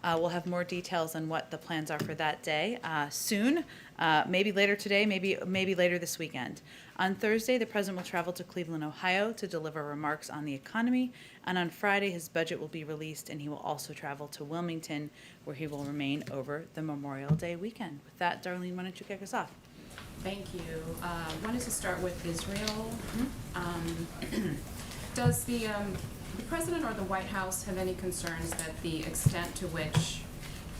We'll have more details on what the plans are for that day soon, maybe later today, maybe later this weekend. On Thursday, the president will travel to Cleveland, Ohio to deliver remarks on the economy, and on Friday, his budget will be released, and he will also travel to Wilmington, where he will remain over the Memorial Day weekend. With that, Darlene, why don't you kick us off? Thank you. Wanted to start with Israel. Does the President or the White House have any concerns that the extent to which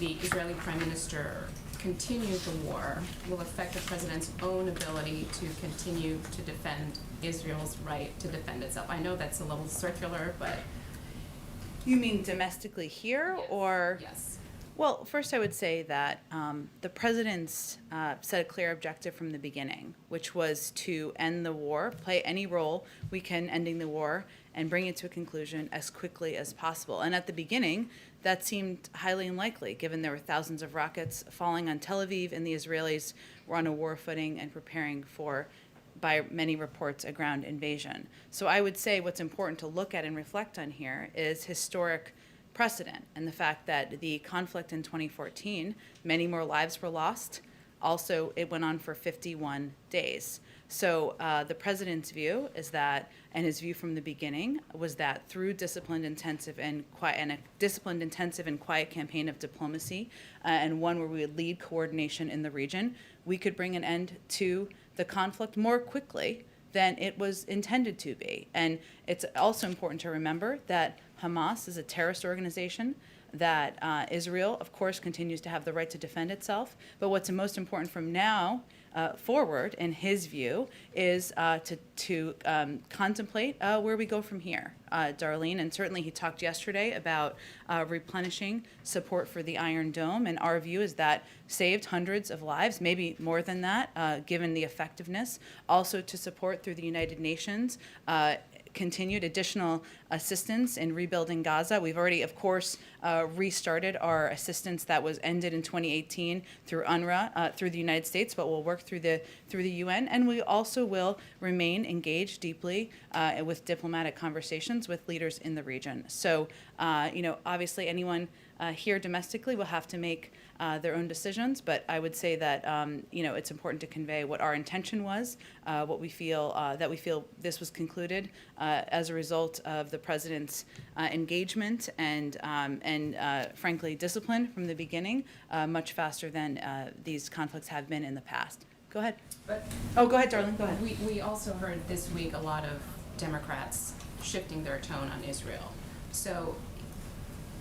the Israeli Prime Minister continues the war will affect the President's own ability to continue to defend Israel's right to defend itself? I know that's a little circular, but... You mean domestically here, yes. or? Yes. Well, first I would say that the president's set a clear objective from the beginning, which was to end the war, play any role we can ending the war, and bring it to a conclusion as quickly as possible. And at the beginning, that seemed highly unlikely, given there were thousands of rockets falling on Tel Aviv, and the Israelis were on a war footing and preparing for, by many reports, a ground invasion. So I would say what's important to look at and reflect on here is historic precedent and the fact that the conflict in 2014, many more lives were lost. Also, it went on for 51 days. So the president's view is that, and his view from the beginning was that through disciplined, intensive, and quiet campaign of diplomacy, and one where we would lead coordination in the region, we could bring an end to the conflict more quickly than it was intended to be. And it's also important to remember that Hamas is a terrorist organization, that Israel, of course, continues to have the right to defend itself. But what's most important from now forward, in his view, is to contemplate where we go from here, Darlene. And certainly he talked yesterday about replenishing support for the Iron Dome. And our view is that saved hundreds of lives, maybe more than that, given the effectiveness. Also to support through the United Nations continued additional assistance in rebuilding Gaza. We've already, of course, restarted our assistance that was ended in 2018 through UNRWA, through the United States, but we'll work through the UN, and we also will remain engaged deeply with diplomatic conversations with leaders in the region. So, obviously, anyone here domestically will have to make their own decisions, but I would say that it's important to convey what our intention was, what we feel that we feel this was concluded as a result of the president's engagement and frankly discipline from the beginning, much faster than these conflicts have been in the past. Go ahead. Go ahead, Darlene. Go ahead. We also heard this week a lot of Democrats shifting their tone on Israel. So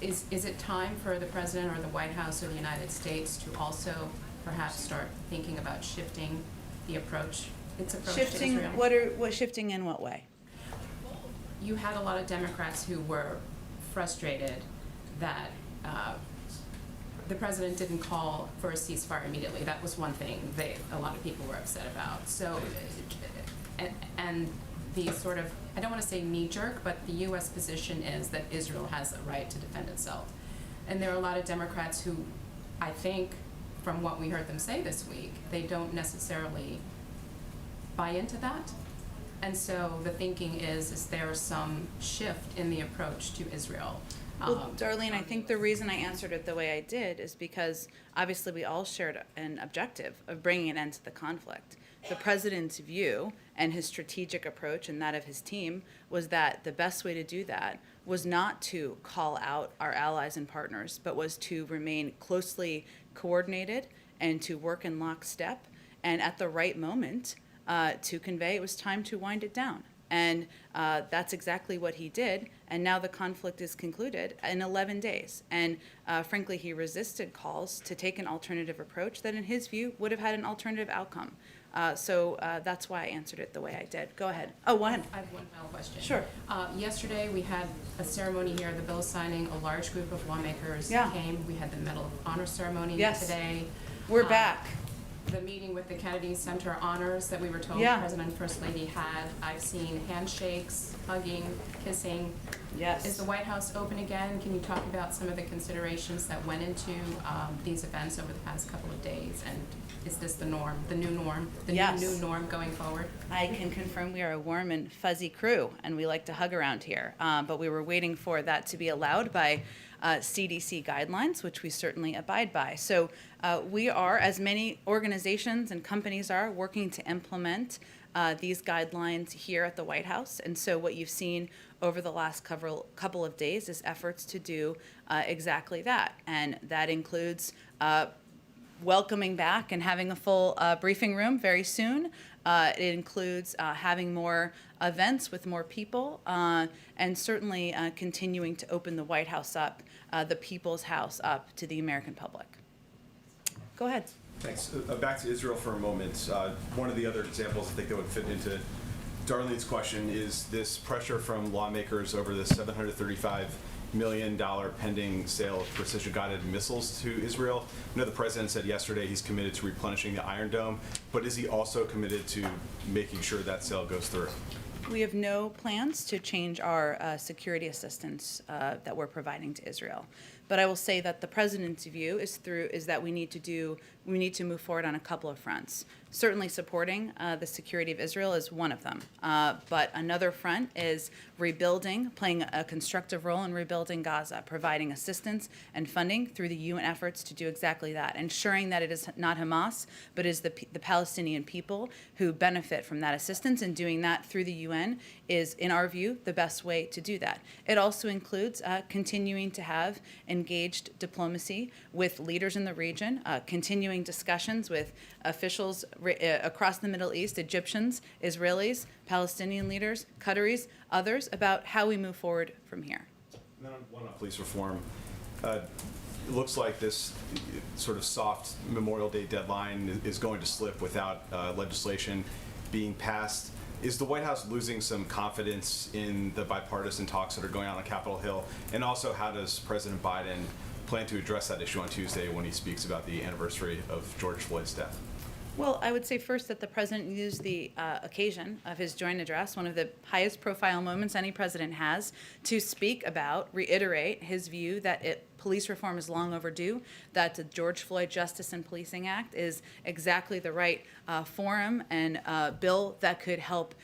is it time for the President or the White House or the United States to also perhaps start thinking about shifting the approach, its approach to Israel? What shifting in what way? You had a lot of Democrats who were frustrated that the President didn't call for a ceasefire immediately. That was one thing a lot of people were upset about. So, and the sort of, I don't want to say knee-jerk, but the U.S. position is that Israel has a right to defend itself. And there are a lot of Democrats who, I think, from what we heard them say this week, they don't necessarily buy into that. And so the thinking is there some shift in the approach to Israel? Well, Darlene, I think the reason I answered it the way I did is because obviously we all shared an objective of bringing an end to the conflict. The president's view and his strategic approach and that of his team was that the best way to do that was not to call out our allies and partners, but was to remain closely coordinated and to work in lockstep, and at the right moment to convey it was time to wind it down. And that's exactly what he did. And now the conflict is concluded in 11 days. And frankly, he resisted calls to take an alternative approach that in his view would have had an alternative outcome. So that's why I answered it the way I did. Go ahead. Oh, go ahead. I have one final question. Sure. Yesterday we had a ceremony here, the bill signing. A large group of lawmakers came. We had the Medal of Honor ceremony today. We're back. The meeting with the Kennedy Center honors that we were told the President and First Lady had. I've seen handshakes, hugging, kissing. Yes. Is the White House open again? Can you talk about some of the considerations that went into these events over the past couple of days? And is this the norm, the new norm, the new norm going forward? I can confirm we are a warm and fuzzy crew, and we like to hug around here. But we were waiting for that to be allowed by CDC guidelines, which we certainly abide by. So we are, as many organizations and companies are, working to implement these guidelines here at the White House. And so what you've seen over the last couple of days is efforts to do exactly that. And that includes welcoming back and having a full briefing room very soon. It includes having more events with more people, and certainly continuing to open the White House up, the People's House up to the American public. Go ahead. Thanks. Back to Israel for a moment. One of the other examples I think that would fit into Darlene's question is this pressure from lawmakers over the $735 million pending sale of precision-guided missiles to Israel. I know the president said yesterday he's committed to replenishing the Iron Dome, but is he also committed to making sure that sale goes through? We have no plans to change our security assistance that we're providing to Israel. But I will say that the president's view is that we need to move forward on a couple of fronts. Certainly supporting the security of Israel is one of them. But another front is rebuilding, playing a constructive role in rebuilding Gaza, providing assistance and funding through the UN efforts to do exactly that, ensuring that it is not Hamas, but is the Palestinian people who benefit from that assistance, and doing that through the UN is, in our view, the best way to do that. It also includes continuing to have engaged diplomacy with leaders in the region, continuing discussions with officials across the Middle East, Egyptians, Israelis, Palestinian leaders, Qataris, others, about how we move forward from here. And then one on police reform. It looks like this sort of soft Memorial Day deadline is going to slip without legislation being passed. Is the White House losing some confidence in the bipartisan talks that are going on Capitol Hill? And also, how does President Biden plan to address that issue on Tuesday when he speaks about the anniversary of George Floyd's death? Well, I would say first that the president used the occasion of his joint address, one of the highest profile moments any president has, to speak about, reiterate his view that police reform is long overdue, that the George Floyd Justice and Policing Act is exactly the right forum and bill that could help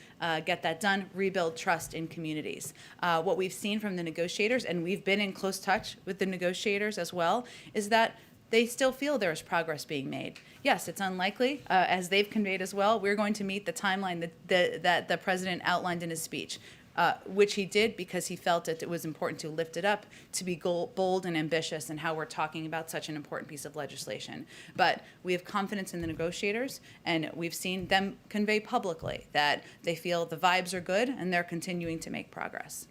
get that done, rebuild trust in communities. What we've seen from the negotiators, and we've been in close touch with the negotiators as well, is that they still feel there is progress being made. Yes, it's unlikely, as they've conveyed as well, we're going to meet the timeline that the president outlined in his speech, which he did because he felt that it was important to lift it up, to be bold and ambitious in how we're talking about such an important piece of legislation. But we have confidence in the negotiators, and we've seen them convey publicly that they feel the vibes are good and they're continuing to make progress.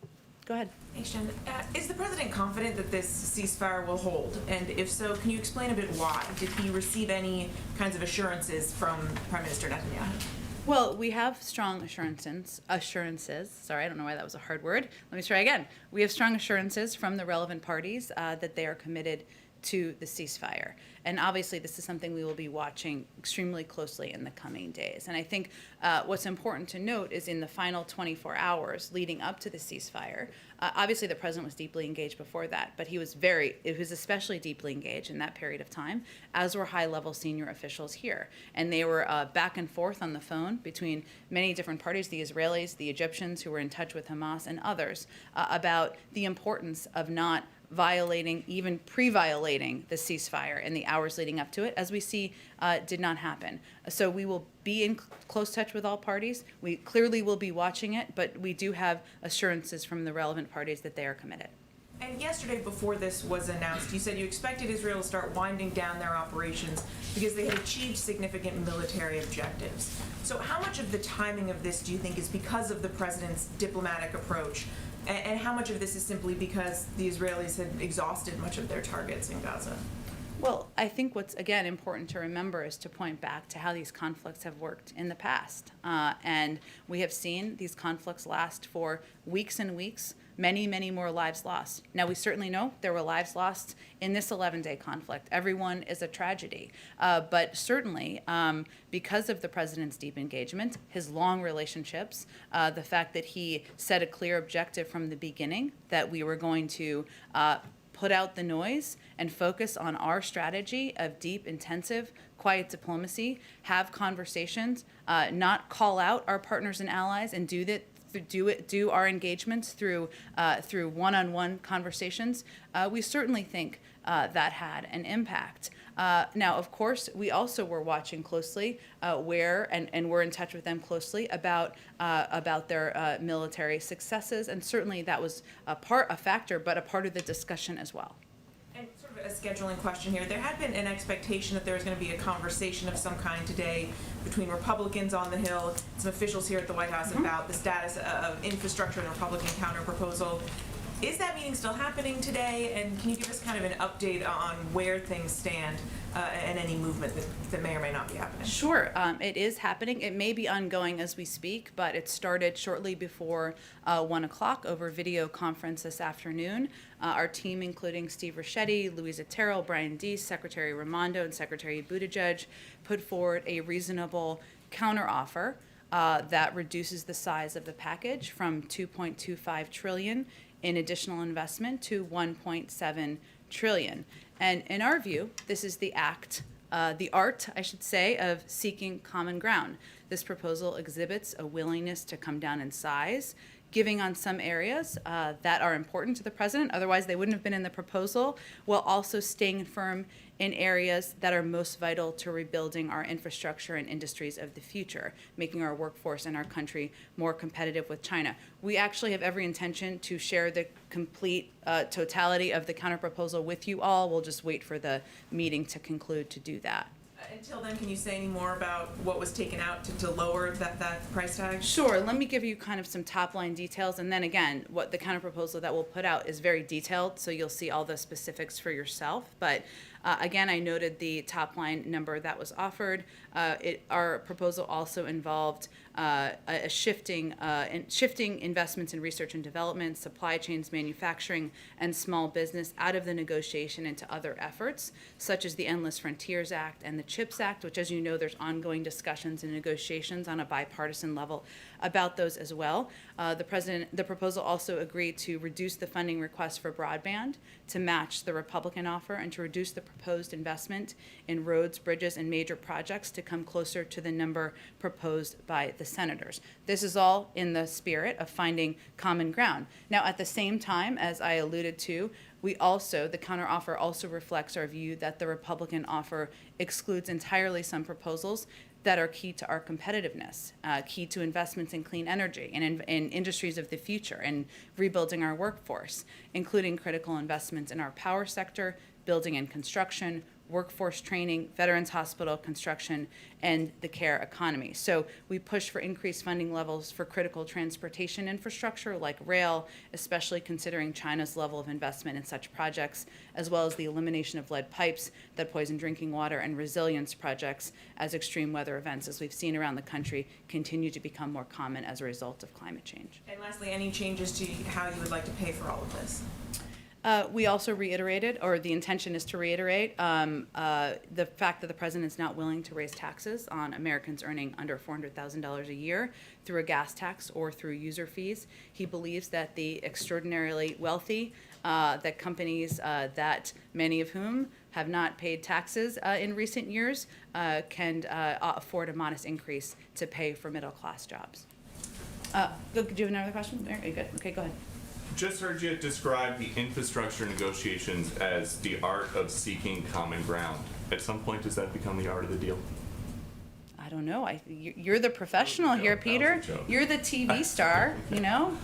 Go ahead. Thanks, Jen. Is the president confident that this ceasefire will hold? And if so, can you explain a bit why? Did he receive any kinds of assurances from Prime Minister Netanyahu? Well, we have strong assurances. Sorry, I don't know why that was a hard word. Let me try again. We have strong assurances from the relevant parties that they are committed to the ceasefire. And obviously, this is something we will be watching extremely closely in the coming days. And I think what's important to note is in the final 24 hours leading up to the ceasefire, obviously the president was deeply engaged before that, but he was especially deeply engaged in that period of time, as were high-level senior officials here. And they were back and forth on the phone between many different parties, the Israelis, the Egyptians who were in touch with Hamas, and others, about the importance of not violating, even pre-violating the ceasefire in the hours leading up to it, as we see did not happen. So we will be in close touch with all parties. We clearly will be watching it, but we do have assurances from the relevant parties that they are committed. And yesterday, before this was announced, you said you expected Israel to start winding down their operations because they had achieved significant military objectives. So how much of the timing of this do you think is because of the president's diplomatic approach? And how much of this is simply because the Israelis had exhausted much of their targets in Gaza? Well, I think what's, again, important to remember is to point back to how these conflicts have worked in the past. And we have seen these conflicts last for weeks and weeks, many, many more lives lost. Now, we certainly know there were lives lost in this 11-day conflict. Everyone is a tragedy. But certainly, because of the president's deep engagement, his long relationships, the fact that he set a clear objective from the beginning that we were going to put out the noise and focus on our strategy of deep, intensive, quiet diplomacy, have conversations, not call out our partners and allies, and do that do our engagements through one-on-one conversations, we certainly think that had an impact. Now, of course, we also were watching closely and we're in touch with them closely about their military successes, and certainly that was a factor, but a part of the discussion as well. And sort of a scheduling question here. There had been an expectation that there was going to be a conversation of some kind today between Republicans on the Hill, some officials here at the White House about the status of infrastructure and the Republican counterproposal. Is that meeting still happening today? And can you give us kind of an update on where things stand and any movement that may or may not be happening? Sure, it is happening. It may be ongoing as we speak, but it started shortly before 1 o'clock over video conference this afternoon. Our team, including Steve Ricchetti, Louisa Terrell, Brian Deese, Secretary Raimondo, and Secretary Buttigieg, put forward a reasonable counteroffer that reduces the size of the package from $2.25 trillion in additional investment to $1.7 trillion. And in our view, this is the art, I should say, of seeking common ground. This proposal exhibits a willingness to come down in size, giving on some areas that are important to the president, otherwise they wouldn't have been in the proposal, while also staying firm in areas that are most vital to rebuilding our infrastructure and industries of the future, making our workforce and our country more competitive with China. We actually have every intention to share the complete totality of the counterproposal with you all. We'll just wait for the meeting to conclude to do that. Until then, can you say any more about what was taken out to lower that price tag? Sure. Let me give you kind of some top-line details, and then again, what the counterproposal that we'll put out is very detailed, so you'll see all the specifics for yourself. But again, I noted the top-line number that was offered. Our proposal also involved shifting investments in research and development, supply chains, manufacturing, and small business out of the negotiation into other efforts, such as the Endless Frontiers Act and the CHIPS Act, which, as you know, there's ongoing discussions and negotiations on a bipartisan level about those as well. The proposal also agreed to reduce the funding request for broadband to match the Republican offer and to reduce the proposed investment in roads, bridges, and major projects to come closer to the number proposed by the senators. This is all in the spirit of finding common ground. Now, at the same time, as I alluded to, the counteroffer also reflects our view that the Republican offer excludes entirely some proposals that are key to our competitiveness, key to investments in clean energy and in industries of the future and rebuilding our workforce, including critical investments in our power sector, building and construction, workforce training, veterans hospital construction, and the care economy. So we push for increased funding levels for critical transportation infrastructure like rail, especially considering China's level of investment in such projects, as well as the elimination of lead pipes that poison drinking water and resilience projects as extreme weather events, as we've seen around the country, continue to become more common as a result of climate change. And lastly, any changes to how you would like to pay for all of this? We also reiterated, or the intention is to reiterate, the fact that the president is not willing to raise taxes on Americans earning under $400,000 a year through a gas tax or through user fees. He believes that the extraordinarily wealthy, that companies that many of whom have not paid taxes in recent years can afford a modest increase to pay for middle-class jobs. Do you have another question? Are you good? Okay, go ahead. Just heard you describe the infrastructure negotiations as the art of seeking common ground. At some point, does that become the art of the deal? I don't know. You're the professional here, Peter. You're the TV star, you know?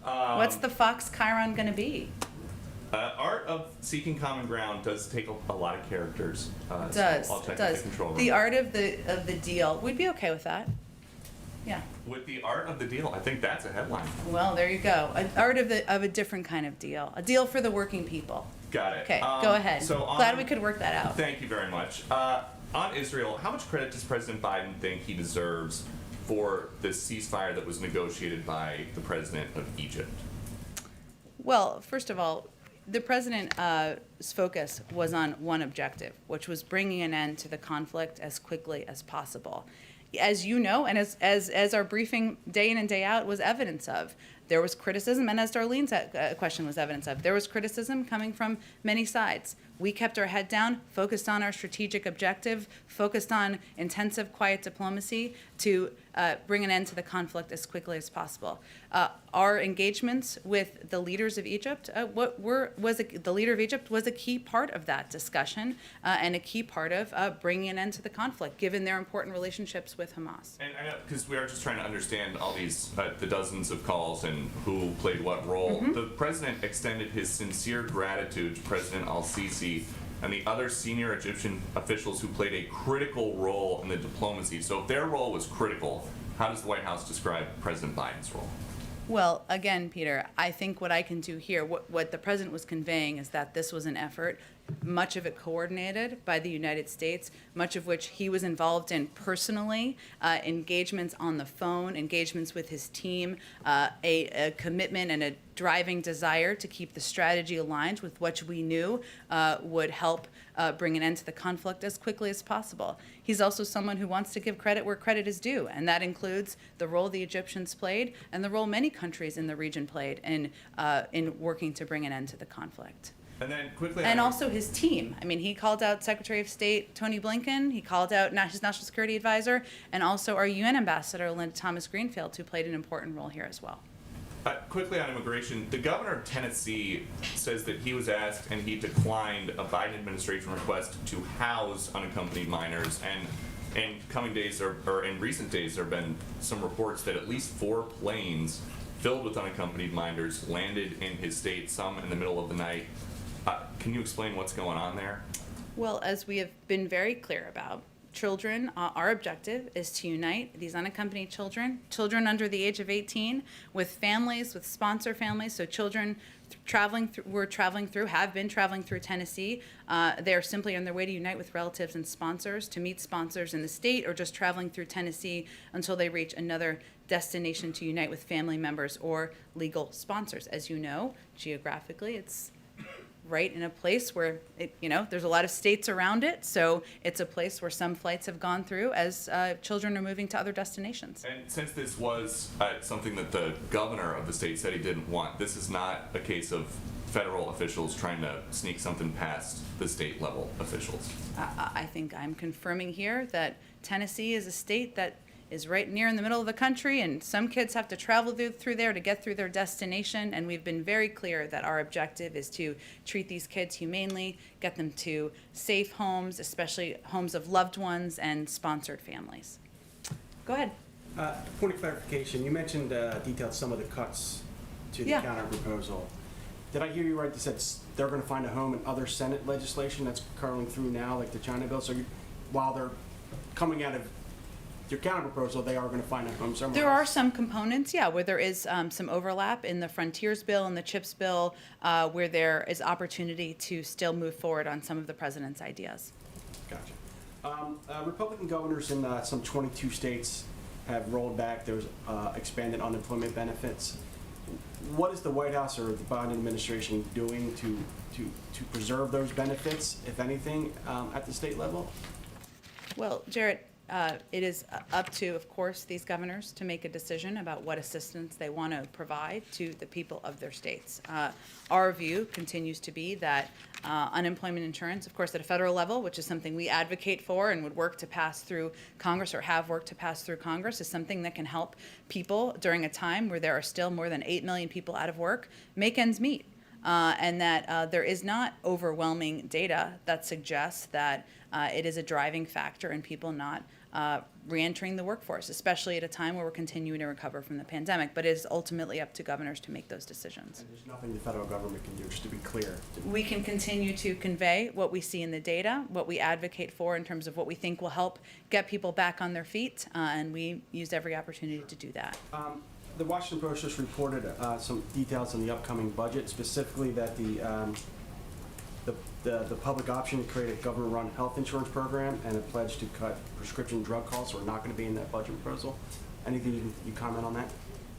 What's the Fox Chiron going to be? Art of seeking common ground does take a lot of characters. Does. So I'll check Does. with the control room. The art of the deal. We'd be okay with that. Yeah. With the art of the deal, I think that's a headline. Well, there you go. An art of a different kind of deal. A deal for the working people. Got it. Okay, go ahead. So Glad we could work that out. Thank you very much. On Israel, how much credit does President Biden think he deserves for this ceasefire that was negotiated by the president of Egypt? Well, first of all, the president's focus was on one objective, which was bringing an end to the conflict as quickly as possible. As you know, and as our briefing day in and day out was evidence of, there was criticism, and as Darlene's question was evidence of, there was criticism coming from many sides. We kept our head down, focused on our strategic objective, focused on intensive, quiet diplomacy to bring an end to the conflict as quickly as possible. Our engagements with the leaders of Egypt, the leader of Egypt was a key part of that discussion and a key part of bringing an end to the conflict, given their important relationships with Hamas. And I know, because we are just trying to understand all these, the dozens of calls and who played what role. The president extended his sincere gratitude to President al-Sisi and the other senior Egyptian officials who played a critical role in the diplomacy. So if their role was critical, how does the White House describe President Biden's role? Well, again, Peter, I think what I can do here, what the president was conveying is that this was an effort, much of it coordinated by the United States, much of which he was involved in personally, engagements on the phone, engagements with his team, a commitment and a driving desire to keep the strategy aligned with what we knew would help bring an end to the conflict as quickly as possible. He's also someone who wants to give credit where credit is due, and that includes the role the Egyptians played and the role many countries in the region played in working to bring an end to the conflict. And then quickly, And also his team. I mean, he called out Secretary of State Tony Blinken, he called out his National Security Advisor, and also our UN Ambassador Linda Thomas-Greenfield, who played an important role here as well. Quickly on immigration, the governor of Tennessee says that he was asked and he declined a Biden administration request to house unaccompanied minors. And in coming days, or in recent days, there have been some reports that at least 4 planes filled with unaccompanied minors landed in his state, some in the middle of the night. Can you explain what's going on there? Well, as we have been very clear about, children, our objective is to unite these unaccompanied children under the age of 18, with families, with sponsor families. So children have been traveling through Tennessee. They are simply on their way to unite with relatives and sponsors, to meet sponsors in the state, or just traveling through Tennessee until they reach another destination to unite with family members or legal sponsors. As you know, geographically, it's right in a place where there's a lot of states around it, so it's a place where some flights have gone through as children are moving to other destinations. And since this was something that the governor of the state said he didn't want, this is not a case of federal officials trying to sneak something past the state level officials. I think I'm confirming here that Tennessee is a state that is right near in the middle of the country, and some kids have to travel through there to get through their destination, and we've been very clear that our objective is to treat these kids humanely, get them to safe homes, especially homes of loved ones and sponsored families. Go ahead. Point of clarification, you mentioned detailed some of the cuts to the Yeah. counter proposal. Did I hear you right that said they're going to find a home in other Senate legislation that's curling through now, like the China bill? So while they're coming out of your counter proposal, they are going to find a home somewhere There are else? some components, yeah, where there is some overlap in the Frontiers bill and the CHIPS bill, where there is opportunity to still move forward on some of the president's ideas. Gotcha. Republican governors in some 22 states have rolled back those expanded unemployment benefits. What is the White House or the Biden administration doing to preserve those benefits, if anything, at the state level? Well, Jarrett, it is up to, of course, these governors to make a decision about what assistance they want to provide to the people of their states. Our view continues to be that unemployment insurance, of course, at a federal level, which is something we advocate for and would work to pass through Congress or have worked to pass through Congress, is something that can help people during a time where there are still more than 8 million people out of work make ends meet. And that there is not overwhelming data that suggests that it is a driving factor in people not reentering the workforce, especially at a time where we're continuing to recover from the pandemic. But it is ultimately up to governors to make those decisions. And there's nothing the federal government can do, just to be clear. We can continue to convey what we see in the data, what we advocate for in terms of what we think will help get people back on their feet, and we use every opportunity to do that. The Washington Post just reported some details on the upcoming budget, specifically that the public option to create a government-run health insurance program and a pledge to cut prescription drug costs are not going to be in that budget proposal. Anything you comment on that?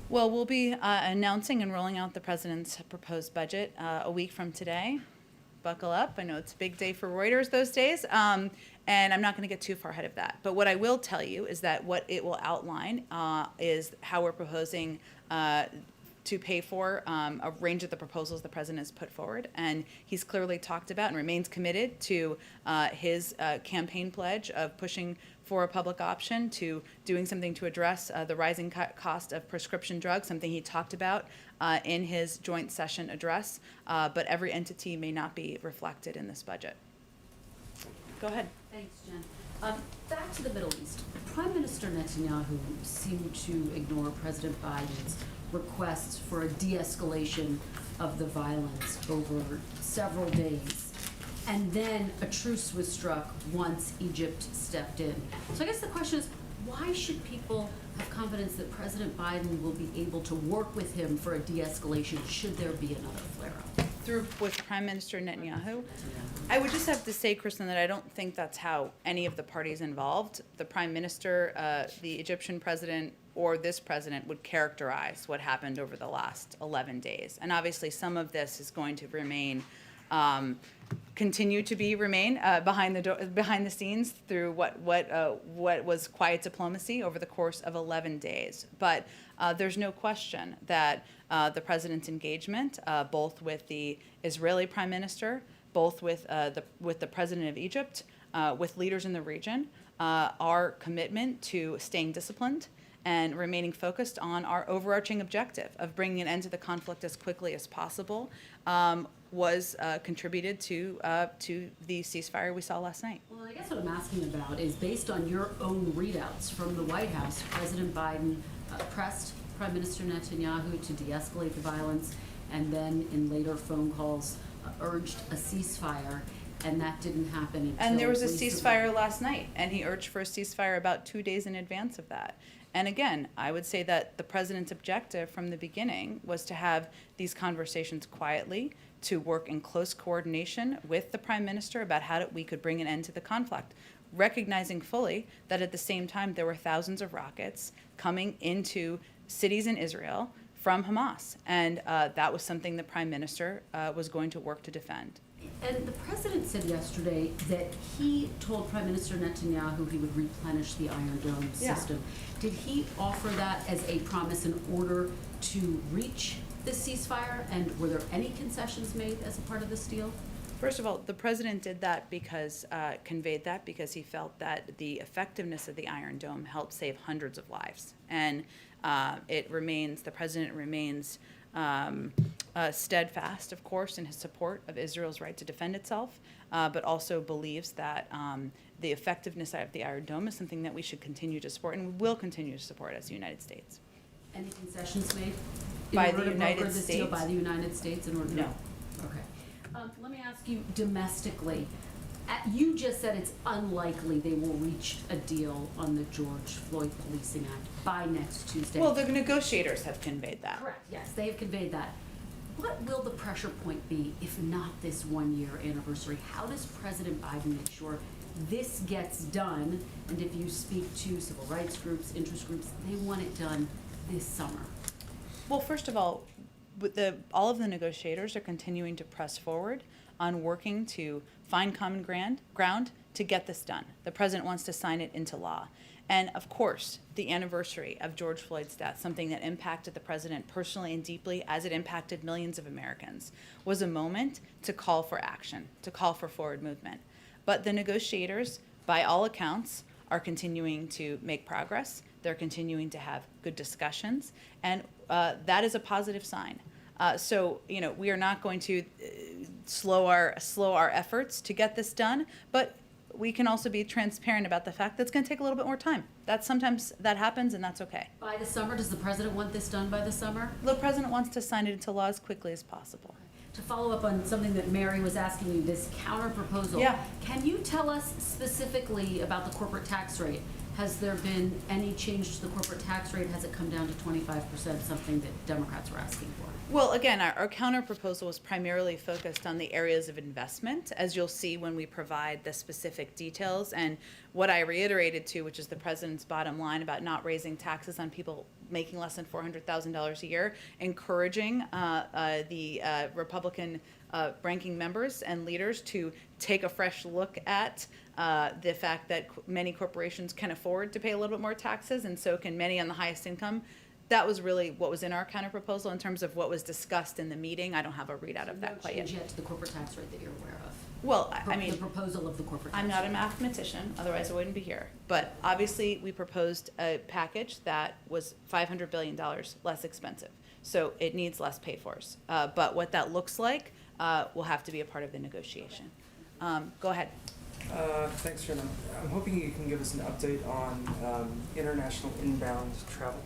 Well, we'll be announcing and rolling out the president's proposed budget a week from today. Buckle up. I know it's a big day for Reuters those days. And I'm not going to get too far ahead of that. But what I will tell you is that what it will outline is how we're proposing to pay for a range of the proposals the president has put forward. And he's clearly talked about and remains committed to his campaign pledge of pushing for a public option, to doing something to address the rising cost of prescription drugs, something he talked about in his joint session address. But every entity may not be reflected in this budget. Go ahead. Thanks, Jen. Back to the Middle East. Prime Minister Netanyahu seemed to ignore President Biden's requests for a de-escalation of the violence over several days. And then a truce was struck once Egypt stepped in. So I guess the question is, why should people have confidence that President Biden will be able to work with him for a de-escalation should there be another flare-up? Through with Prime Minister Netanyahu, I would just have to say, Kristen, that I don't think that's how any of the parties involved, the Prime Minister, the Egyptian president, or this president, would characterize what happened over the last 11 days. And obviously, some of this is going to remain, continue to remain behind the scenes through what was quiet diplomacy over the course of 11 days. But there's no question that the president's engagement, both with the Israeli Prime Minister, both with the president of Egypt, with leaders in the region, our commitment to staying disciplined and remaining focused on our overarching objective of bringing an end to the conflict as quickly as possible was contributed to the ceasefire we saw last night. Well, I guess what I'm asking about is, based on your own readouts from the White House, President Biden pressed Prime Minister Netanyahu to de-escalate the violence, and then in later phone calls urged a ceasefire, and that didn't happen until And there was a recently. ceasefire last night, and he urged for a ceasefire about 2 days in advance of that. And again, I would say that the president's objective from the beginning was to have these conversations quietly, to work in close coordination with the prime minister about how we could bring an end to the conflict, recognizing fully that at the same time there were thousands of rockets coming into cities in Israel from Hamas. And that was something the prime minister was going to work to defend. And the president said yesterday that he told Prime Minister Netanyahu he would replenish the Iron Dome system. Did he offer that as a promise in order to reach the ceasefire? And were there any concessions made as a part of this deal? First of all, the president did that because, conveyed that because he felt that the effectiveness of the Iron Dome helped save hundreds of lives. And the president remains steadfast, of course, in his support of Israel's right to defend itself, but also believes that the effectiveness of the Iron Dome is something that we should continue to support and we will continue to support as the United States. Any concessions made By in the order to United broker this deal States? by the United States in order to? No. Okay. Let me ask you domestically. You just said it's unlikely they will reach a deal on the George Floyd Policing Act by next Tuesday. Well, the negotiators have conveyed that. Correct, yes, they have conveyed that. What will the pressure point be if not this 1 year anniversary? How does President Biden make sure this gets done? And if you speak to civil rights groups, interest groups, they want it done this summer. Well, first of all, all of the negotiators are continuing to press forward on working to find common ground to get this done. The president wants to sign it into law. And of course, the anniversary of George Floyd's death, something that impacted the president personally and deeply as it impacted millions of Americans, was a moment to call for action, to call for forward movement. But the negotiators, by all accounts, are continuing to make progress. They're continuing to have good discussions, and that is a positive sign. So, we are not going to slow our efforts to get this done, but we can also be transparent about the fact that it's going to take a little bit more time. Sometimes that happens, and that's okay. By the summer, does the president want this done by the summer? The president wants to sign it into law as quickly as possible. To follow up on something that Mary was asking you, this counter proposal. Yeah. Can you tell us specifically about the corporate tax rate? Has there been any change to the corporate tax rate? Has it come down to 25%, something that Democrats were asking for? Well, again, our counter proposal was primarily focused on the areas of investment, as you'll see when we provide the specific details. And what I reiterated to, which is the president's bottom line about not raising taxes on people making less than $400,000 a year, encouraging the Republican ranking members and leaders to take a fresh look at the fact that many corporations can afford to pay a little bit more taxes, and so can many on the highest income. that was really what was in our counterproposal in terms of what was discussed in the meeting. I don't have a readout of that quite yet. No change yet to the corporate tax rate that you're aware of? Well, I The mean, proposal of the corporate tax I'm not a rate. mathematician, otherwise I wouldn't be here. But obviously, we proposed a package that was $500 billion less expensive. So it needs less pay-fors. But what that looks like will have to be a part of the negotiation. Go ahead. Thanks, Jen. I'm hoping you can give us an update on international inbound travel.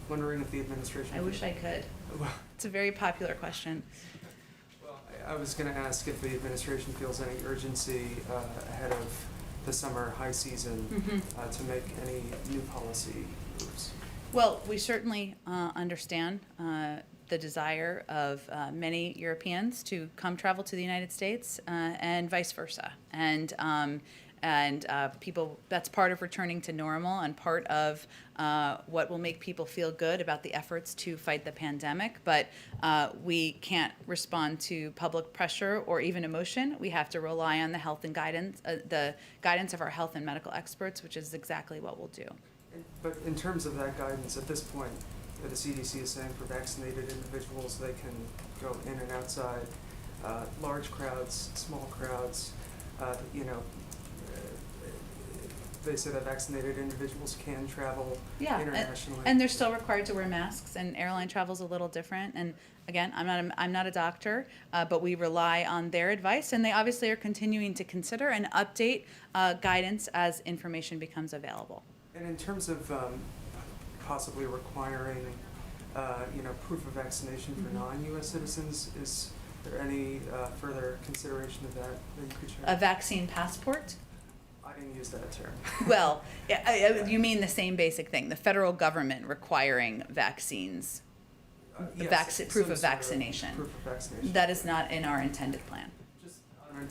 Wondering if the administration. I wish I could. Well, It's a very popular question. I was going to ask if the administration feels any urgency ahead of the summer high season to make any new policy moves. Well, we certainly understand the desire of many Europeans to come travel to the United States and vice versa. And people, that's part of returning to normal and part of what will make people feel good about the efforts to fight the pandemic. But we can't respond to public pressure or even emotion. We have to rely on the health and guidance, the guidance of our health and medical experts, which is exactly what we'll do. But in terms of that guidance, at this point, the CDC is saying for vaccinated individuals, they can go in and outside, large crowds, small crowds, they say that vaccinated individuals can travel internationally. And they're still required to wear masks, and airline travel's a little different. And again, I'm not a doctor, but we rely on their advice, and they obviously are continuing to consider and update guidance as information becomes available. And in terms of possibly requiring, proof of vaccination for non-U.S. citizens, is there any further consideration of that you could share? A vaccine passport? I didn't use that term. Well, you mean the same basic thing, the federal government requiring vaccines, Yes, proof some of sort vaccination. Proof of vaccination. That is not in our intended plan. Just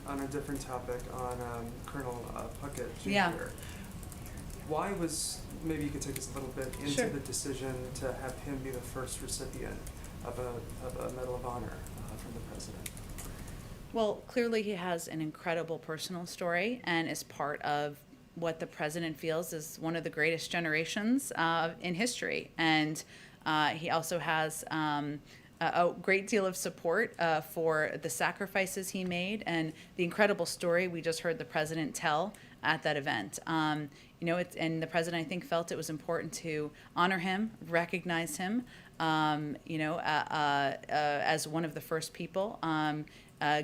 on a different topic, on Colonel Puckett Jr. Yeah. Why was, maybe you could take us a little bit into Sure. the decision to have him be the first recipient of a Medal of Honor from the president? Well, clearly he has an incredible personal story and is part of what the president feels is one of the greatest generations in history. And he also has a great deal of support for the sacrifices he made and the incredible story we just heard the president tell at that event. And the president, I think, felt it was important to honor him, recognize him, as one of the first people,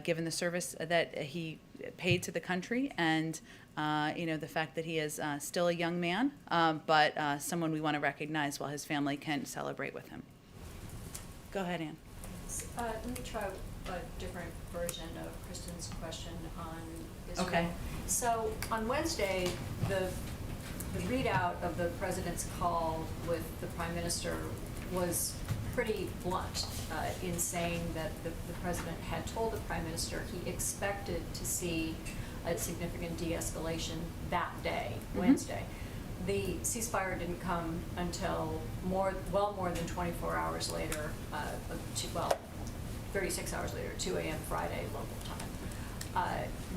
given the service that he paid to the country, and the fact that he is still a young man, but someone we want to recognize while his family can celebrate with him. Go ahead, Ann. Let me try a different version of Kristen's question on Israel. Okay. So on Wednesday, the readout of the president's call with the prime minister was pretty blunt in saying that the president had told the prime minister he expected to see a significant de-escalation that day, Wednesday. The ceasefire didn't come until more than 24 hours later, 36 hours later, 2 a.m. Friday local time.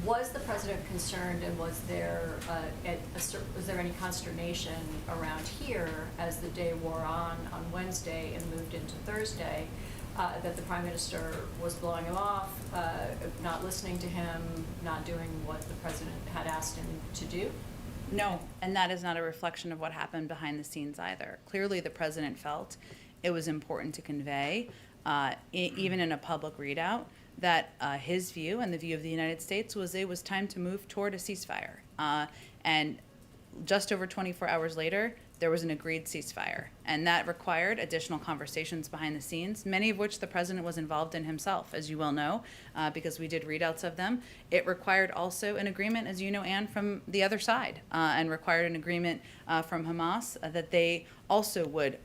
Was the president concerned, and was there any consternation around here as the day wore on Wednesday and moved into Thursday, that the prime minister was blowing him off, not listening to him, not doing what the president had asked him to do? No, and that is not a reflection of what happened behind the scenes either. Clearly, the president felt it was important to convey, even in a public readout, that his view and the view of the United States was it was time to move toward a ceasefire. And just over 24 hours later, there was an agreed ceasefire. And that required additional conversations behind the scenes, many of which the president was involved in himself, as you well know, because we did readouts of them. It required also an agreement, as you know, Ann, from the other side, and required an agreement from Hamas that they also would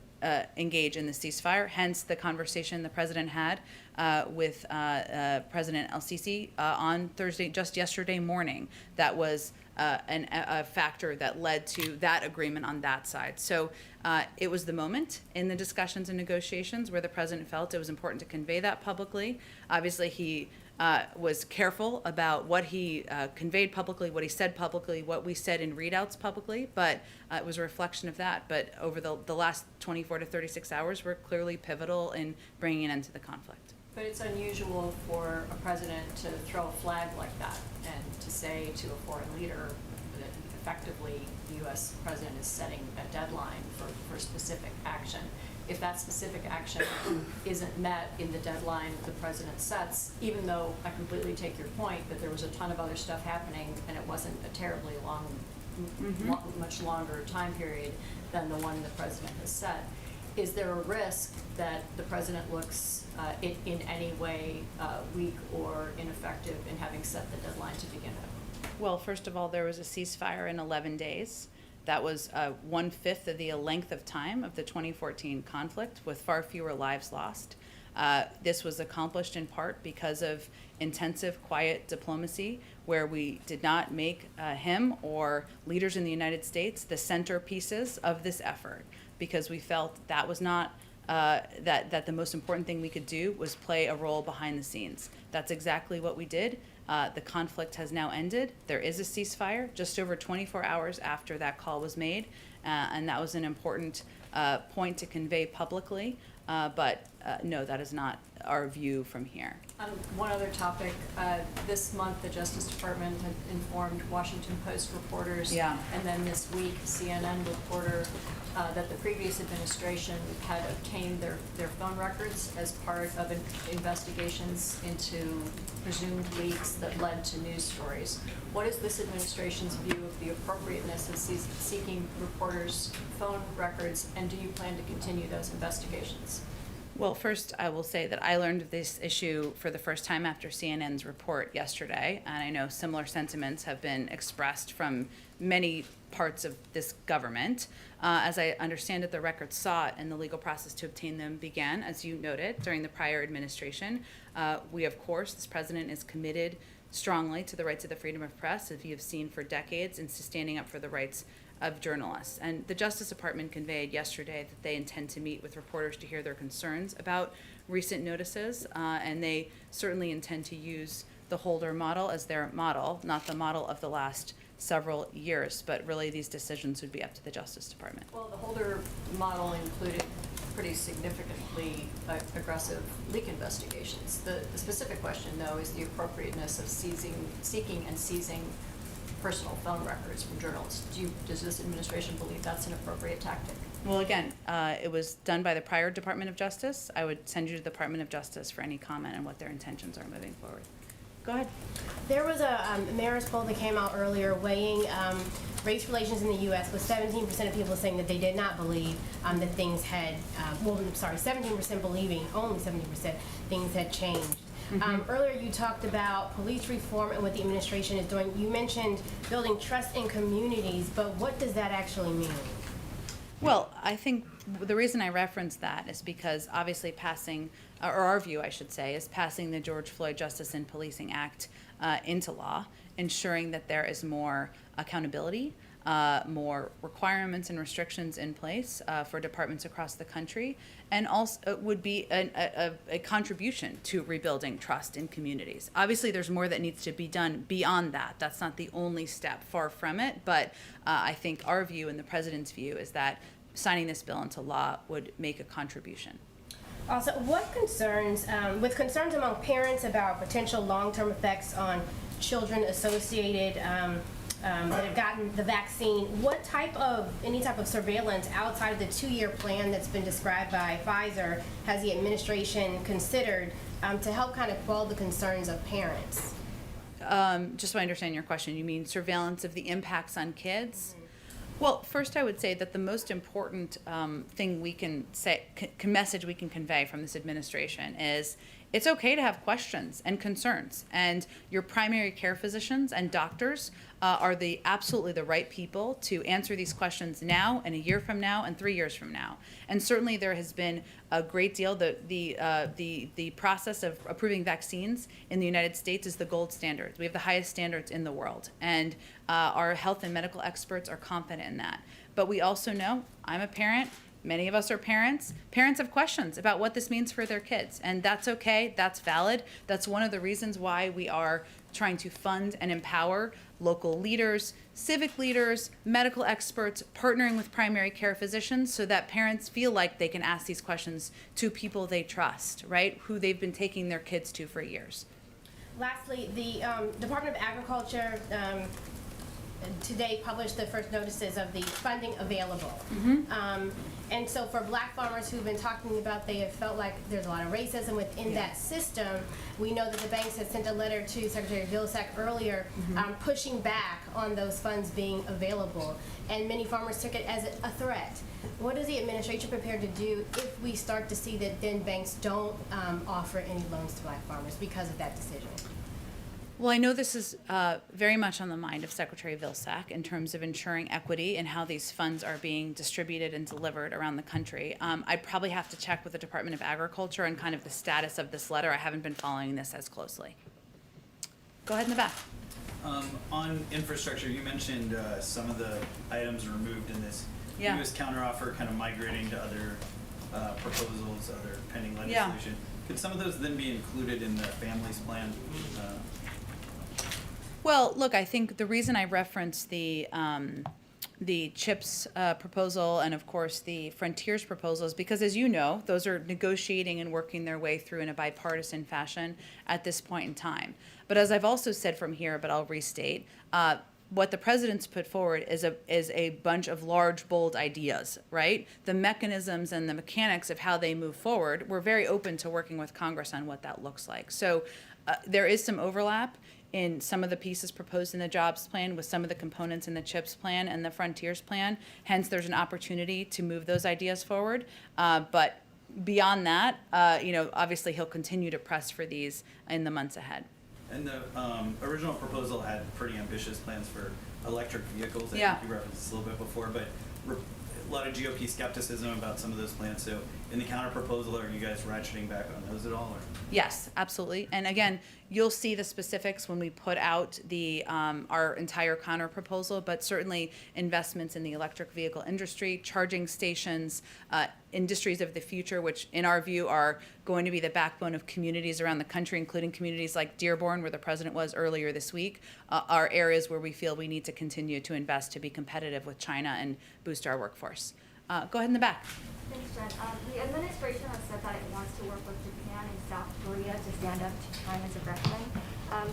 engage in the ceasefire, hence the conversation the president had with President el-Sisi on Thursday, just yesterday morning. That was a factor that led to that agreement on that side. So it was the moment in the discussions and negotiations where the president felt it was important to convey that publicly. Obviously, he was careful about what he conveyed publicly, what he said publicly, what we said in readouts publicly, but it was a reflection of that. But over the last 24 to 36 hours were clearly pivotal in bringing an end to the conflict. But it's unusual for a president to throw a flag like that and to say to a foreign leader that effectively the U.S. president is setting a deadline for specific action. If that specific action isn't met in the deadline the president sets, even though I completely take your point that there was a ton of other stuff happening and it wasn't a terribly much longer time period than the one the president has set, is there a risk that the president looks in any way weak or ineffective in having set the deadline to begin with? Well, first of all, there was a ceasefire in 11 days. That was 1/5 of the length of time of the 2014 conflict, with far fewer lives lost. This was accomplished in part because of intensive, quiet diplomacy, where we did not make him or leaders in the United States the centerpieces of this effort, because we felt that was not that the most important thing we could do was play a role behind the scenes. That's exactly what we did. The conflict has now ended. There is a ceasefire just over 24 hours after that call was made, and that was an important point to convey publicly. But no, that is not our view from here. One other topic, this month the Justice Department had informed Washington Post reporters, and then this week CNN reporter, that the previous administration had obtained their phone records as part of investigations into presumed leaks that led to news stories. What is this administration's view of the appropriateness of seeking reporters' phone records, and do you plan to continue those investigations? Well, first, I will say that I learned of this issue for the first time after CNN's report yesterday, and I know similar sentiments have been expressed from many parts of this government. As I understand it, the records sought and the legal process to obtain them began, as you noted, during the prior administration. We, of course, this president is committed strongly to the rights of the freedom of press, as you have seen for decades, and to standing up for the rights of journalists. And the Justice Department conveyed yesterday that they intend to meet with reporters to hear their concerns about recent notices, and they certainly intend to use the Holder model as their model, not the model of the last several years, but really these decisions would be up to the Justice Department. Well, the Holder model included pretty significantly aggressive leak investigations. The specific question, though, is the appropriateness of seeking and seizing personal phone records from journalists. Does this administration believe that's an appropriate tactic? Well, again, it was done by the prior Department of Justice. I would send you to the Department of Justice for any comment on what their intentions are moving forward. Go ahead. There was a Marist poll that came out earlier weighing race relations in the U.S. with 17% of people saying that they did not believe that things had, 17% believing, only 17% things had changed. Earlier you talked about police reform and what the administration is doing. You mentioned building trust in communities, but what does that actually mean? Well, I think the reason I referenced that is because obviously passing, or our view, I should say, is passing the George Floyd Justice in Policing Act into law, ensuring that there is more accountability, more requirements and restrictions in place for departments across the country, and also would be a contribution to rebuilding trust in communities. Obviously, there's more that needs to be done beyond that. That's not the only step, far from it, but I think our view and the president's view is that signing this bill into law would make a contribution. Also, what concerns, with concerns among parents about potential long-term effects on children associated that have gotten the vaccine, any type of surveillance outside of the 2-year plan that's been described by Pfizer has the administration considered to help kind of quell the concerns of parents? Just so I understand your question, you mean surveillance of the impacts on kids? Well, first I would say that the most important thing we can say, message we can convey from this administration is it's okay to have questions and concerns, and your primary care physicians and doctors are absolutely the right people to answer these questions now and a year from now and 3 years from now. And certainly there has been a great deal. The process of approving vaccines in the United States is the gold standard. We have the highest standards in the world, and our health and medical experts are confident in that. But we also know, I'm a parent, Many of us are parents. Parents have questions about what this means for their kids, and that's okay. That's valid. That's one of the reasons why we are trying to fund and empower local leaders, civic leaders, medical experts, partnering with primary care physicians so that parents feel like they can ask these questions to people they trust, right? Who they've been taking their kids to for years. Lastly, the Department of Agriculture today published the first notices of the funding available. And so for black farmers who've been talking about they have felt like there's a lot of racism within that system, we know that the banks had sent a letter to Secretary Vilsack earlier pushing back on those funds being available. And many farmers took it as a threat. What is the administration prepared to do if we start to see that then banks don't offer any loans to black farmers because of that decision? Well, I know this is very much on the mind of Secretary Vilsack in terms of ensuring equity and how these funds are being distributed and delivered around the country. I'd probably have to check with the Department of Agriculture on kind of the status of this letter. I haven't been following this as closely. Go ahead in the back. On infrastructure, you mentioned some of the items removed in this Yeah. U.S. counteroffer kind of migrating to other proposals, other pending legislation. Could some of those then be included in the families plan? Well, look, I think the reason I referenced the CHIPS proposal and, of course, the Frontiers proposal is because, as you know, those are negotiating and working their way through in a bipartisan fashion at this point in time. But as I've also said from here, but I'll restate, what the president's put forward is a bunch of large, bold ideas, right? The mechanisms and the mechanics of how they move forward, we're very open to working with Congress on what that looks like. So there is some overlap in some of the pieces proposed in the jobs plan with some of the components in the CHIPS plan and the Frontiers plan. Hence, there's an opportunity to move those ideas forward. But beyond that, obviously he'll continue to press for these in the months ahead. And the original proposal had pretty ambitious plans for electric vehicles. I Yeah. think you referenced this a little bit before, but a lot of GOP skepticism about some of those plans. So in the counter proposal, are you guys ratcheting back on those at all? Or? Yes, absolutely. And again, you'll see the specifics when we put out the our entire counter proposal, but certainly investments in the electric vehicle industry, charging stations, industries of the future, which in our view are going to be the backbone of communities around the country, including communities like Dearborn, where the president was earlier this week, are areas where we feel we need to continue to invest to be competitive with China and boost our workforce. Go ahead in the back. Thanks, Jen. The administration has said that it wants to work with Japan and South Korea to stand up to China's aggression.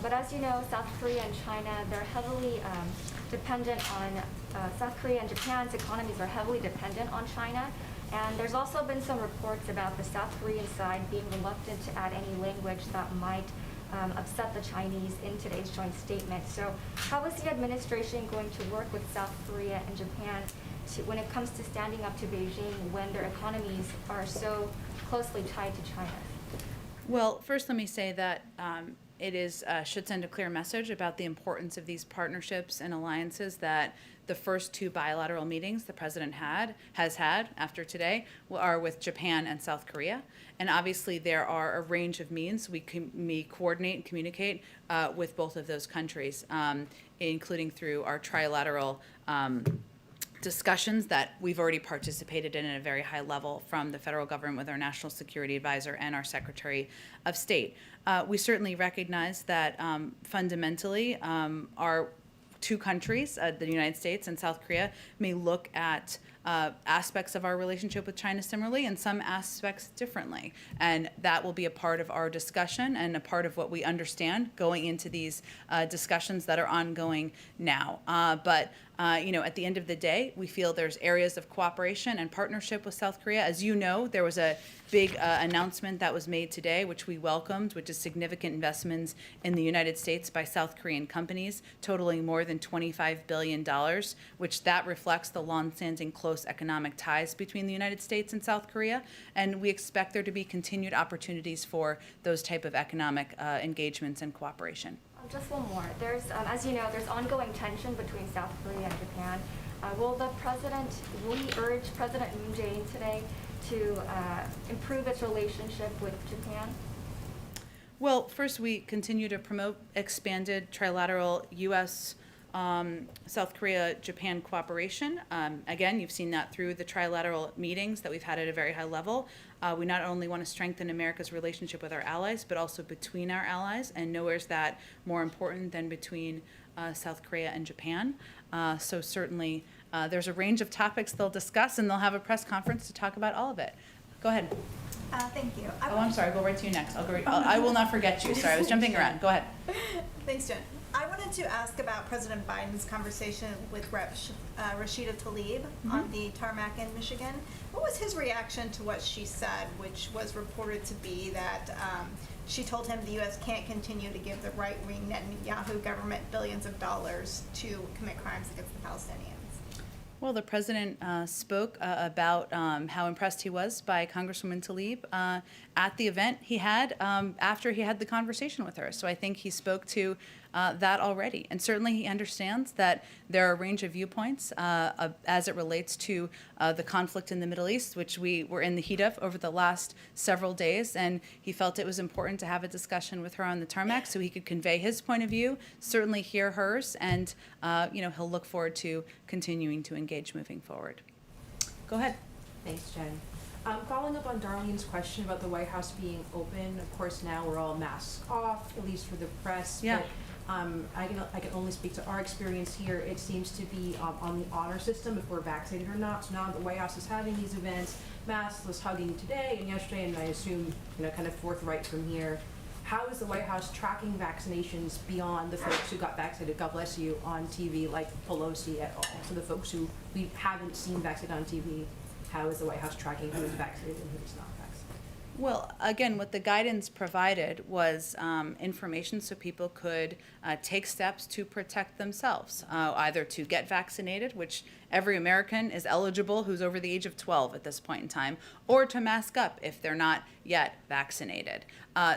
But as you know, South Korea and China, they're heavily dependent on, South Korea and Japan's economies are heavily dependent on China. And there's also been some reports about the South Korean side being reluctant to add any language that might upset the Chinese in today's joint statement. So how is the administration going to work with South Korea and Japan when it comes to standing up to Beijing when their economies are so closely tied to China? Well, first let me say that it should send a clear message about the importance of these partnerships and alliances that the first two bilateral meetings the president has had after today are with Japan and South Korea. And obviously there are a range of means we coordinate and communicate with both of those countries, including through our trilateral discussions that we've already participated in at a very high level from the federal government with our National Security Advisor and our Secretary of State. We certainly recognize that fundamentally our two countries, the United States and South Korea, may look at aspects of our relationship with China similarly and some aspects differently. And that will be a part of our discussion and a part of what we understand going into these discussions that are ongoing now. But at the end of the day, we feel there's areas of cooperation and partnership with South Korea. As you know, there was a big announcement that was made today, which we welcomed, which is significant investments in the United States by South Korean companies, totaling more than $25 billion, which that reflects the long-standing close economic ties between the United States and South Korea. And we expect there to be continued opportunities for those type of economic engagements and cooperation. Just one more. There's, as you know, there's ongoing tension between South Korea and Japan. Will he urge President Moon Jae-in today to improve its relationship with Japan? Well, first, we continue to promote expanded trilateral U.S. South Korea-Japan cooperation. Again, you've seen that through the trilateral meetings that we've had at a very high level. We not only want to strengthen America's relationship with our allies, but also between our allies, and nowhere's that more important than between South Korea and Japan. So certainly, there's a range of topics they'll discuss, and they'll have a press conference to talk about all of it. Go ahead. Thank you. Oh, I'm sorry. I'll go right to you next. I will not forget you. Sorry, I was jumping around. Go ahead. Thanks, Jen. I wanted to ask about President Biden's conversation with Rep. Rashida Talib on the tarmac in Michigan. What was his reaction to what she said, which was reported to be that she told him the U.S. can't continue to give the right-wing Netanyahu government billions of dollars to commit crimes against the Palestinians? Well, the president spoke about how impressed he was by Congresswoman Talib at the event he had after he had the conversation with her. So I think he spoke to that already. And certainly he understands that there are a range of viewpoints as it relates to the conflict in the Middle East, which we were in the heat of over the last several days. And he felt it was important to have a discussion with her on the tarmac so he could convey his point of view, certainly hear hers, and he'll look forward to continuing to engage moving forward. Go ahead. Thanks, Jen. Following up on Darlene's question about the White House being open, of course now we're all masks off, at least for the press. Yeah. But, I can only speak to our experience here. It seems to be on the honor system if we're vaccinated or not. So now the White House is having these events, maskless hugging today and yesterday, and I assume kind of forthright from here. How is the White House tracking vaccinations beyond the folks who got vaccinated, God bless you, on TV, like Pelosi at all? So the folks who we haven't seen vaccinated on TV, how is the White House tracking who is vaccinated and who is not vaccinated? Well, again, what the guidance provided was information so people could take steps to protect themselves, either to get vaccinated, which every American is eligible who's over the age of 12 at this point in time, or to mask up if they're not yet vaccinated.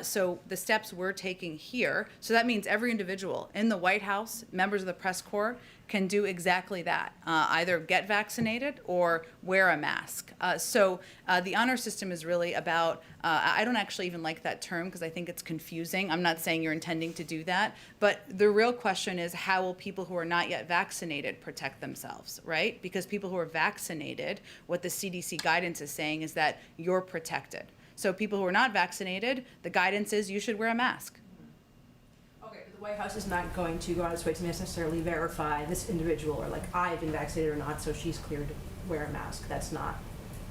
So the steps we're taking here, so that means every individual in the White House, members of the press corps, can do exactly that, either get vaccinated or wear a mask. So the honor system is really about, I don't actually even like that term because I think it's confusing. I'm not saying you're intending to do that, but the real question is how will people who are not yet vaccinated protect themselves, right? Because people who are vaccinated, what the CDC guidance is saying is that you're protected. So people who are not vaccinated, the guidance is you should wear a mask. Okay, but the White House is not going to go out of its way to necessarily verify this individual or like I've been vaccinated or not, so she's cleared to wear a mask. That's not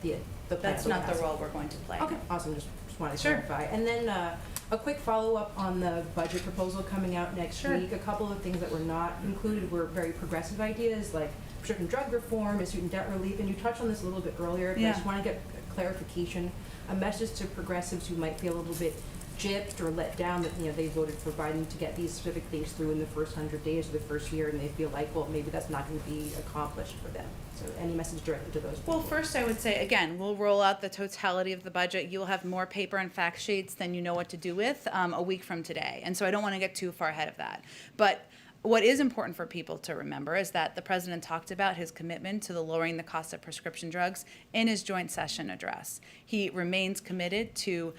the plan. That's not the role we're going to play. Okay, awesome. Just wanted to Sure. clarify. And then a quick follow-up on the budget proposal coming out next Sure. week. A couple of things that were not included were very progressive ideas like prescription drug reform and student debt relief. And you touched on this a little bit earlier, but I just want to get clarification. A message to progressives who might feel a little bit gypped or let down that they voted for Biden to get these specific things through in the first 100 days or the first year, and they feel like, well, maybe that's not going to be accomplished for them. So any message directed to those people? Well, first I would say, again, we'll roll out the totality of the budget. You'll have more paper and fact sheets than you know what to do with a week from today. And so I don't want to get too far ahead of that. But what is important for people to remember is that the president talked about his commitment to the lowering the cost of prescription drugs in his joint session address. He remains committed to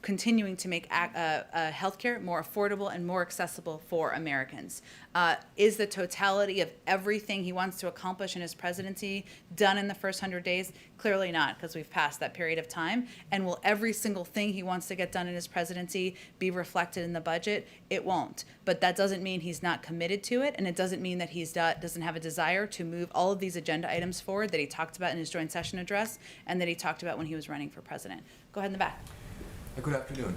continuing to make healthcare more affordable and more accessible for Americans. Is the totality of everything he wants to accomplish in his presidency done in the first 100 days? Clearly not, because we've passed that period of time. And will every single thing he wants to get done in his presidency be reflected in the budget? It won't. But that doesn't mean he's not committed to it, and it doesn't mean that he doesn't have a desire to move all of these agenda items forward that he talked about in his joint session address and that he talked about when he was running for president. Go ahead in the back. Good afternoon.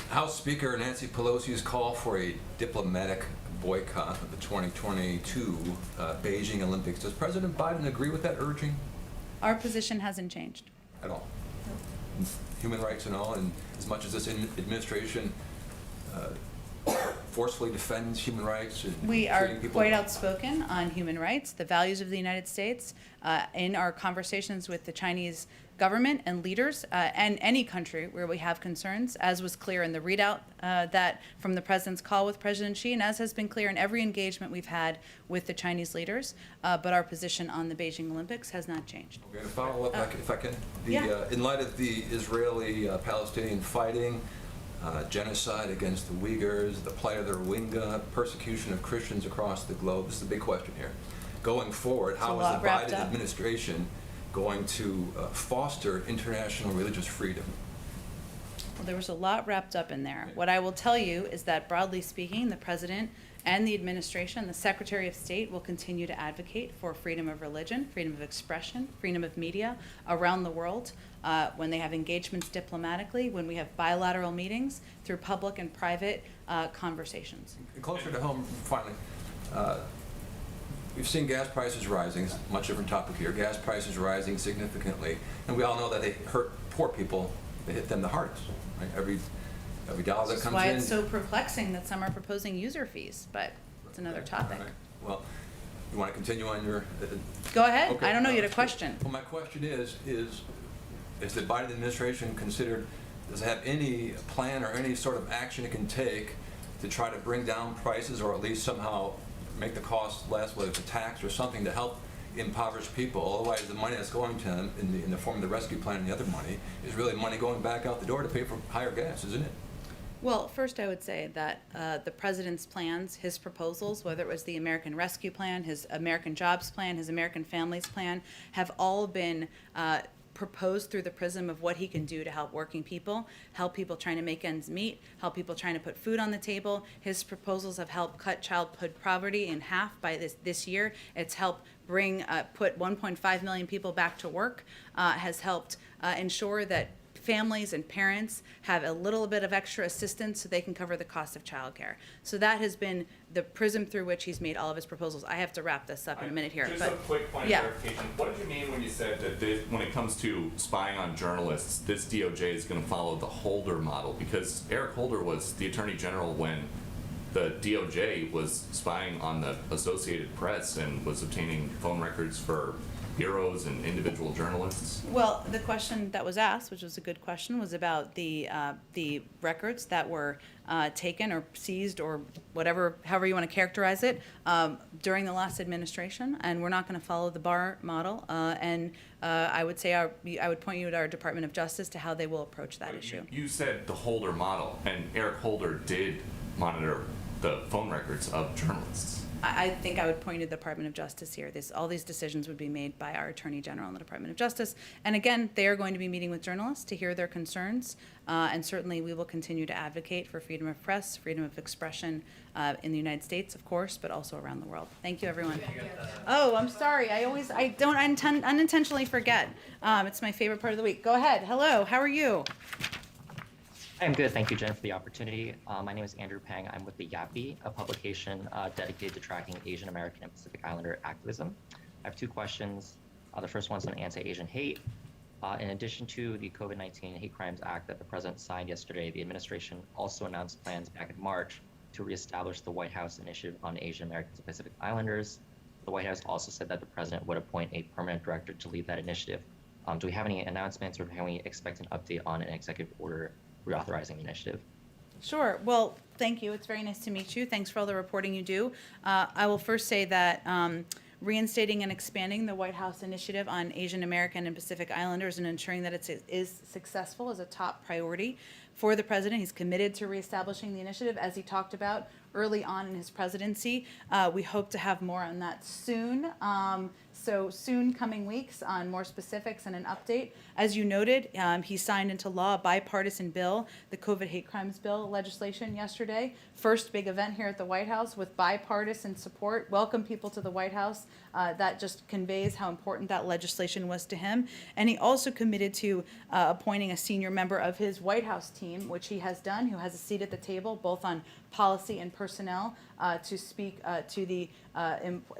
House Speaker Nancy Pelosi's call for a diplomatic boycott of the 2022 Beijing Olympics. Does President Biden agree with that urging? Our position hasn't changed. At all? Human rights and all, and as much as this administration forcefully defends human rights and we are treating people quite outspoken on human rights, the values of the United States, in our conversations with the Chinese government and leaders, and any country where we have concerns, as was clear in the readout that from the president's call with President Xi, and as has been clear in every engagement we've had with the Chinese leaders. But our position on the Beijing Olympics has not changed. Okay, to follow up, if I can, Yeah. in light of the Israeli-Palestinian fighting, genocide against the Uyghurs, the plight of the Rohingya, persecution of Christians across the globe. This is the big question here. Going forward, how is the Biden administration going to foster international religious freedom? Well, there was a lot wrapped up in there. What I will tell you is that, broadly speaking, the president and the administration, the Secretary of State, will continue to advocate for freedom of religion, freedom of expression, freedom of media around the world when they have engagements diplomatically, when we have bilateral meetings, through public and private conversations. Closer to home, finally, we've seen gas prices rising. It's a much different topic here. Gas prices rising significantly, and we all know that they hurt poor people. They hit them the hardest. Right? Every dollar that comes in. That's why it's so perplexing that some are proposing user fees, but it's another topic. Right. Well, you want to continue on your? Go ahead. Okay. I don't know. You had a question. Well, my question is the Biden administration considered, does it have any plan or any sort of action it can take to try to bring down prices, or at least somehow make the cost less, whether it's a tax or something to help impoverished people? Otherwise, the money that's going to them in the form of the rescue plan and the other money is really money going back out the door to pay for higher gas, isn't it? Well, first I would say that the president's plans, his proposals, whether it was the American Rescue Plan, his American Jobs Plan, his American Families Plan, have all been proposed through the prism of what he can do to help working people, help people trying to make ends meet, help people trying to put food on the table. His proposals have helped cut childhood poverty in half by this year. It's helped put 1.5 million people back to work, has helped ensure that families and parents have a little bit of extra assistance so they can cover the cost of childcare. So that has been the prism through which he's made all of his proposals. I have to wrap this up in a minute here. Just a quick point of clarification. What did you mean when you said that when it comes to spying on journalists, this DOJ is going to follow the Holder model? Because Eric Holder was the Attorney General when the DOJ was spying on the Associated Press and was obtaining phone records for bureaus and individual journalists? Well, the question that was asked, which was a good question, was about the records that were taken or seized or whatever, however you want to characterize it, during the last administration. And we're not going to follow the Barr model. I would say I would point you to our Department of Justice to how they will approach that issue. You said the Holder model, and Eric Holder did monitor the phone records of journalists. I think I would point to the Department of Justice here. All these decisions would be made by our Attorney General and the Department of Justice. And again, they are going to be meeting with journalists to hear their concerns. And certainly we will continue to advocate for freedom of press, freedom of expression in the United States, of course, but also around the world. Thank you, everyone. Oh, I'm sorry. I don't unintentionally forget. It's my favorite part of the week. Go ahead. Hello. How are you? I'm good, thank you, Jen, for the opportunity. My name is Andrew Pang. I'm with the YAPI, a publication dedicated to tracking Asian American and Pacific Islander activism. I have two questions. The first one's on anti-Asian hate. In addition to the COVID-19 Hate Crimes Act that the president signed yesterday, the administration also announced plans back in March to reestablish the White House Initiative on Asian Americans and Pacific Islanders. The White House also said that the president would appoint a permanent director to lead that initiative. Do we have any announcements, or can we expect an update on an executive order reauthorizing the initiative? Sure. Well, thank you. It's very nice to meet you. Thanks for all the reporting you do. I will first say that reinstating and expanding the White House Initiative on Asian American and Pacific Islanders and ensuring that it is successful is a top priority for the president. He's committed to reestablishing the initiative, as he talked about early on in his presidency. We hope to have more on that soon. So soon coming weeks on more specifics and an update. As you noted, he signed into law a bipartisan bill, the COVID hate crimes bill legislation yesterday. First big event here at the White House with bipartisan support. Welcome people to the White House. That just conveys how important that legislation was to him. And he also committed to appointing a senior member of his White House team, which he has done, who has a seat at the table, both on policy and personnel, to speak to the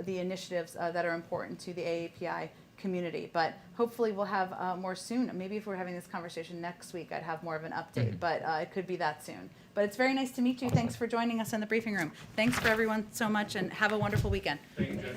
initiatives that are important to the AAPI community. But hopefully we'll have more soon. Maybe if we're having this conversation next week, I'd have more of an update, but it could be that soon. But it's very nice to meet you. Thanks for joining us in the briefing room. Thanks for everyone so much, and have a wonderful weekend. Thank you, Jen.